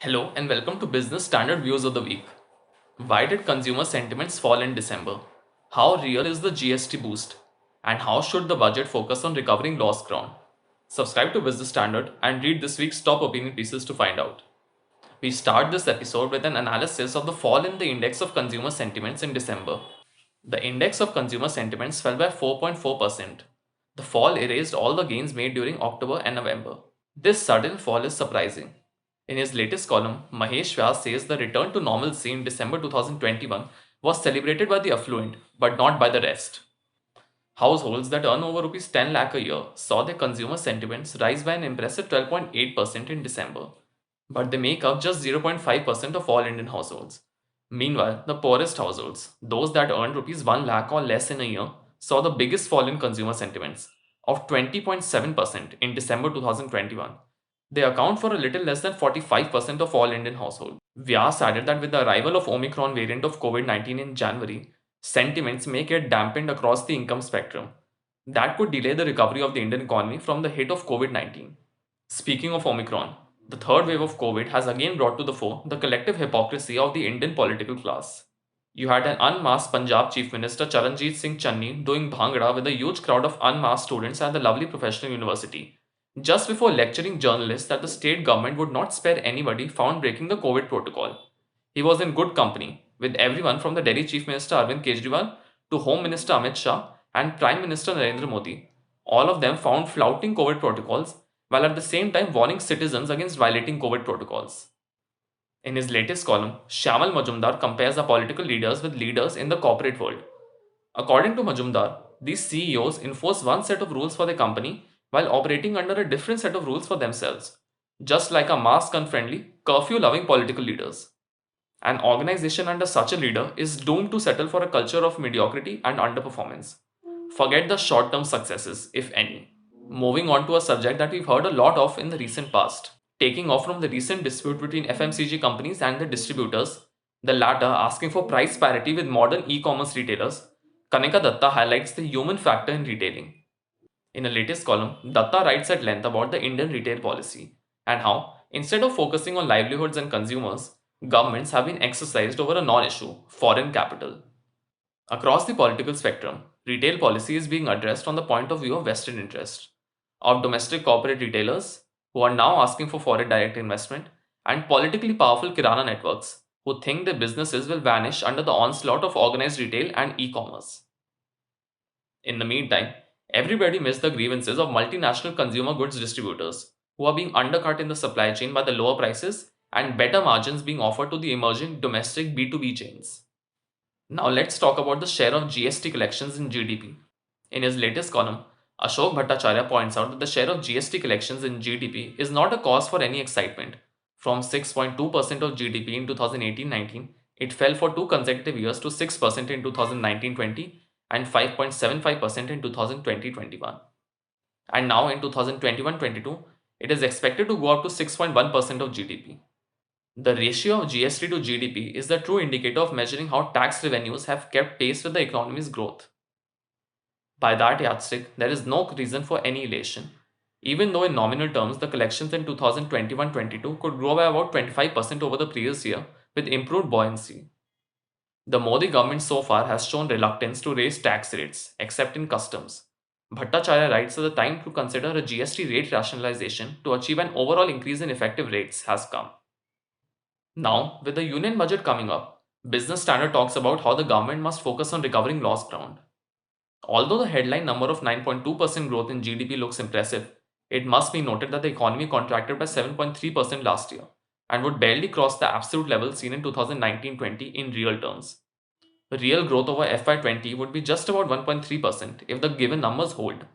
Hello and welcome to Business Standard Views of the Week. Why did consumer sentiments fall in December? How real is the GST boost? And how should the budget focus on recovering lost ground? Subscribe to Business Standard and read this week's top opinion pieces to find out. We start this episode with an analysis of the fall in the index of consumer sentiments in December. The index of consumer sentiments fell by 4.4%. The fall erased all the gains made during October and November. This sudden fall is surprising. In his latest column, Mahesh Vyas says the return to normalcy in December 2021 was celebrated by the affluent, but not by the rest. Households that earn over rupees 10 lakh a year saw their consumer sentiments rise by an impressive 12.8% in December, but they make up just 0.5% of all Indian households. Meanwhile, the poorest households, those that earned rupees 1 lakh or less in a year, saw the biggest fall in consumer sentiments of 20.7% in December 2021. They account for a little less than 45% of all Indian households. Vyas added that with the arrival of Omicron variant of COVID-19 in January, sentiments may get dampened across the income spectrum. That could delay the recovery of the Indian economy from the hit of COVID-19. Speaking of Omicron, the third wave of COVID has again brought to the fore the collective hypocrisy of the Indian political class. You had an unmasked Punjab Chief Minister Charanjit Singh Channi doing bhangra with a huge crowd of unmasked students at the lovely professional university, just before lecturing journalists that the state government would not spare anybody found breaking the COVID protocol. He was in good company, with everyone from the Delhi Chief Minister Arvind Kejriwal to Home Minister Amit Shah and Prime Minister Narendra Modi. All of them found flouting COVID protocols while at the same time warning citizens against violating COVID protocols. In his latest column, Shyamal Majumdar compares the political leaders with leaders in the corporate world. According to Majumdar, these CEOs enforce one set of rules for their company while operating under a different set of rules for themselves, just like a mask unfriendly, curfew loving political leaders. An organization under such a leader is doomed to settle for a culture of mediocrity and underperformance. Forget the short term successes, if any. Moving on to a subject that we've heard a lot of in the recent past. Taking off from the recent dispute between FMCG companies and the distributors, the latter asking for price parity with modern e commerce retailers, Kanika Datta highlights the human factor in retailing. In a latest column, Datta writes at length about the Indian retail policy and how, instead of focusing on livelihoods and consumers, governments have been exercised over a non issue foreign capital. Across the political spectrum, retail policy is being addressed from the point of view of vested interest, of domestic corporate retailers who are now asking for foreign direct investment, and politically powerful Kirana networks who think their businesses will vanish under the onslaught of organized retail and e commerce. In the meantime, everybody missed the grievances of multinational consumer goods distributors who are being undercut in the supply chain by the lower prices and better margins being offered to the emerging domestic B2B chains. Now let's talk about the share of GST collections in GDP. In his latest column, Ashok Bhattacharya points out that the share of GST collections in GDP is not a cause for any excitement. From 6.2% of GDP in 2018-19, it fell for two consecutive years to 6% in 2019-20 and 5.75% in 2020-21. And now in 2021-22, it is expected to go up to 6.1% of GDP. The ratio of GST to GDP is the true indicator of measuring how tax revenues have kept pace with the economy's growth. By that yardstick, there is no reason for any elation, even though in nominal terms the collections in 2021-22 could grow by about 25% over the previous year with improved buoyancy. The Modi government so far has shown reluctance to raise tax rates, except in customs. Bhattacharya writes that the time to consider a GST rate rationalization to achieve an overall increase in effective rates has come. Now, with the union budget coming up, Business Standard talks about how the government must focus on recovering lost ground. Although the headline number of 9.2% growth in GDP looks impressive, it must be noted that the economy contracted by 7.3% last year and would barely cross the absolute level seen in 2019-20 in real terms. Real growth over FY20 would be just about 1.3% if the given numbers hold.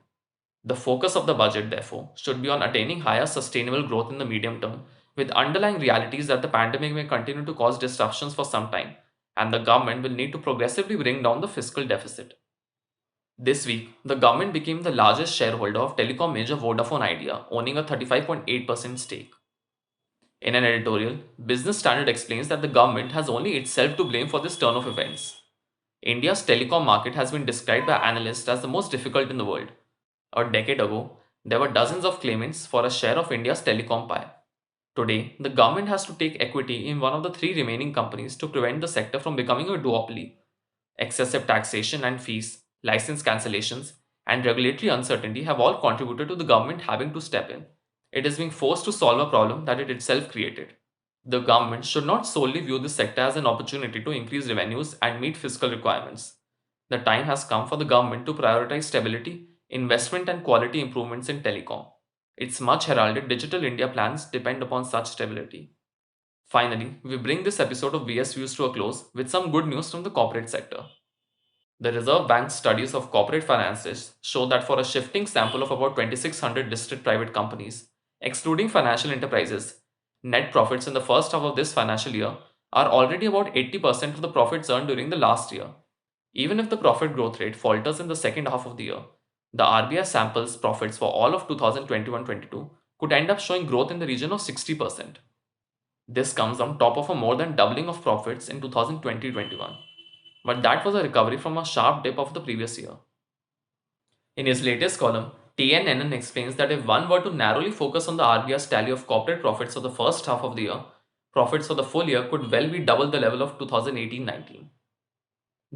The focus of the budget, therefore, should be on attaining higher sustainable growth in the medium term, with underlying realities that the pandemic may continue to cause disruptions for some time, and the government will need to progressively bring down the fiscal deficit. This week, the government became the largest shareholder of telecom major Vodafone Idea, owning a 35.8% stake. In an editorial, Business Standard explains that the government has only itself to blame for this turn of events. India's telecom market has been described by analysts as the most difficult in the world. A decade ago, there were dozens of claimants for a share of India's telecom pie. Today, the government has to take equity in one of the three remaining companies to prevent the sector from becoming a duopoly. Excessive taxation and fees, license cancellations, and regulatory uncertainty have all contributed to the government having to step in. It is being forced to solve a problem that it itself created. The government should not solely view this sector as an opportunity to increase revenues and meet fiscal requirements. The time has come for the government to prioritize stability, investment, and quality improvements in telecom. Its much heralded Digital India plans depend upon such stability. Finally, we bring this episode of BS Views to a close with some good news from the corporate sector. The Reserve Bank's studies of corporate finances show that for a shifting sample of about 2,600 listed private companies, excluding financial enterprises, net profits in the first half of this financial year are already about 80% of the profits earned during the last year. Even if the profit growth rate falters in the second half of the year, the RBI samples profits for all of 2021-22 could end up showing growth in the region of 60%. This comes on top of a more than doubling of profits in 2020-21, but that was a recovery from a sharp dip of the previous year. In his latest column, TNNN explains that if one were to narrowly focus on the RBI's tally of corporate profits for the first half of the year, profits for the full year could well be double the level of 2018-19.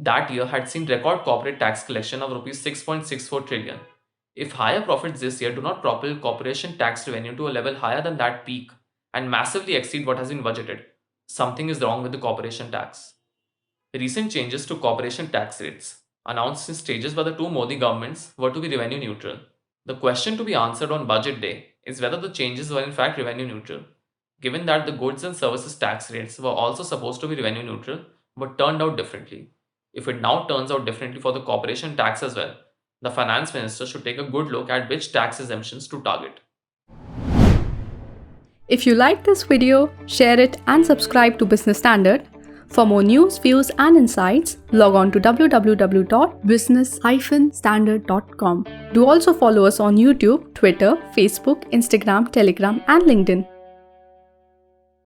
That year had seen record corporate tax collection of Rs 6.64 trillion. If higher profits this year do not propel corporation tax revenue to a level higher than that peak and massively exceed what has been budgeted, something is wrong with the corporation tax. Recent changes to corporation tax rates, announced in stages by the two Modi governments, were to be revenue neutral. The question to be answered on budget day is whether the changes were in fact revenue neutral, given that the goods and services tax rates were also supposed to be revenue neutral but turned out differently. If it now turns out differently for the corporation tax as well, the finance minister should take a good look at which tax exemptions to target. If you like this video, share it and subscribe to Business Standard. For more news, views and insights, log on to www.business-standard.com. Do also follow us on YouTube, Twitter, Facebook, Instagram, Telegram and LinkedIn.